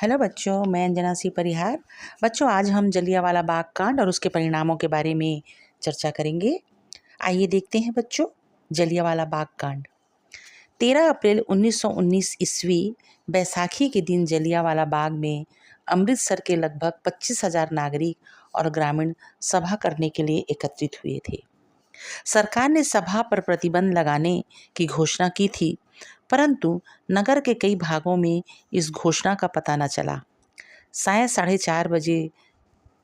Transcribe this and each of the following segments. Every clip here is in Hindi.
हेलो बच्चों, मैं अंजना सी परिहार। बच्चों, आज हम जलियांवाला बाग कांड और उसके परिणामों के बारे में चर्चा करेंगे। आइए देखते हैं बच्चों, जलियांवाला बाग कांड। 13 अप्रैल 1919 ईस्वी बैसाखी के दिन जलियांवाला बाग में अमृतसर के लगभग 25,000 नागरिक और ग्रामीण सभा करने के लिए एकत्रित हुए थे। सरकार ने सभा पर प्रतिबंध लगाने की घोषणा की थी, परंतु नगर के कई भागों में इस घोषणा का पता न चला। साय 4:30 बजे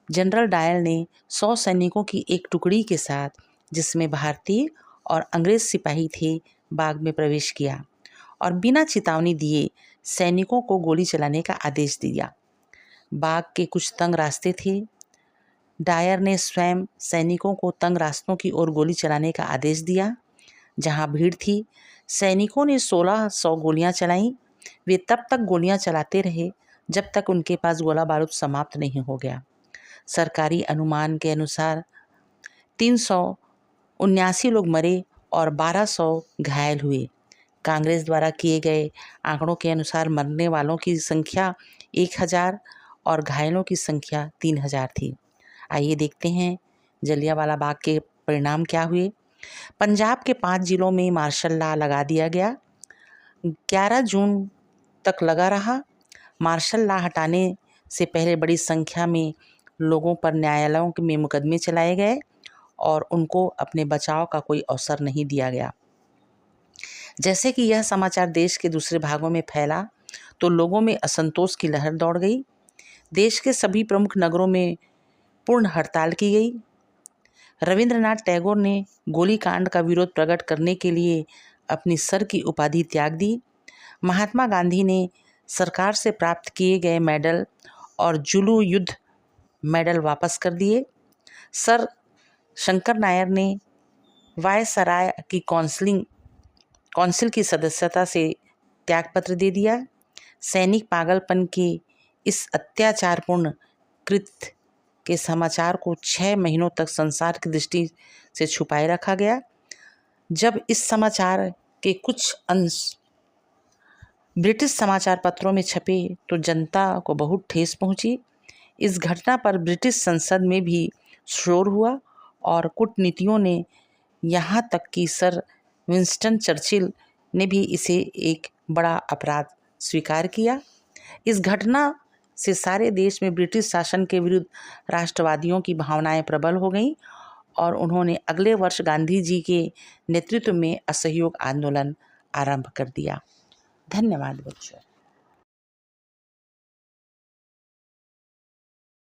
जनरल डायल ने 100 सैनिकों की एक टुकड़ी के साथ, जिसमें भारतीय और अंग्रेज सिपाही थे, बाग में प्रवेश किया और बिना चेतावनी दिए सैनिकों को गोली चलाने का आदेश दिया। बाग के कुछ तंग रास्ते थे। डायर ने स्वयं सैनिकों को तंग रास्तों की ओर गोली चलाने का आदेश दिया। जहां भीड़ थी, सैनिकों ने 1600 गोलियां चलाईं। वे तब तक गोलियां चलाते रहे जब तक उनके पास गोला बारूद समाप्त नहीं हो गया। सरकारी अनुमान के अनुसार 379 लोग मरे और 1200 घायल हुए। कांग्रेस द्वारा किए गए आंकड़ों के अनुसार मरने वालों की संख्या 1000 और घायलों की संख्या 3000 थी। आइए देखते हैं जलियांवाला बाग के परिणाम क्या हुए। पंजाब के 5 जिलों में मार्शल लॉ लगा दिया गया। 11 जून तक लगा रहा। मार्शल लॉ हटाने से पहले बड़ी संख्या में लोगों पर न्यायालयों में मुकदमे चलाए गए और उनको अपने बचाव का कोई अवसर नहीं दिया गया। जैसे कि यह समाचार देश के दूसरे भागों में फैला तो लोगों में असंतोष की लहर दौड़ गई। देश के सभी प्रमुख नगरों में पूर्ण हड़ताल की गई। रविंद्रनाथ टैगोर ने गोलीकांड का विरोध प्रकट करने के लिए अपनी सर की उपाधि त्याग दी। महात्मा गांधी ने सरकार से प्राप्त किए गए मेडल और जुलू युद्ध मेडल वापस कर दिए। सर शंकर नायर ने वायसराय की काउंसिल की सदस्यता से त्यागपत्र दे दिया। सैनिक पागलपन के इस अत्याचारपूर्ण कृत्य के समाचार को 6 महीनों तक संसार की दृष्टि से छुपाए रखा गया। जब इस समाचार के कुछ अंश ब्रिटिश समाचार पत्रों में छपे तो जनता को बहुत ठेस पहुंची। इस घटना पर ब्रिटिश संसद में भी शोर हुआ और कूटनीतियों ने, यहाँ तक कि सर विंस्टन चर्चिल ने भी इसे एक बड़ा अपराध स्वीकार किया। इस घटना से सारे देश में ब्रिटिश शासन के विरुद्ध राष्ट्रवादियों की भावनाएं प्रबल हो गईं और उन्होंने अगले वर्ष गांधी जी के नेतृत्व में असहयोग आंदोलन आरंभ कर दिया। धन्यवाद बच्चों।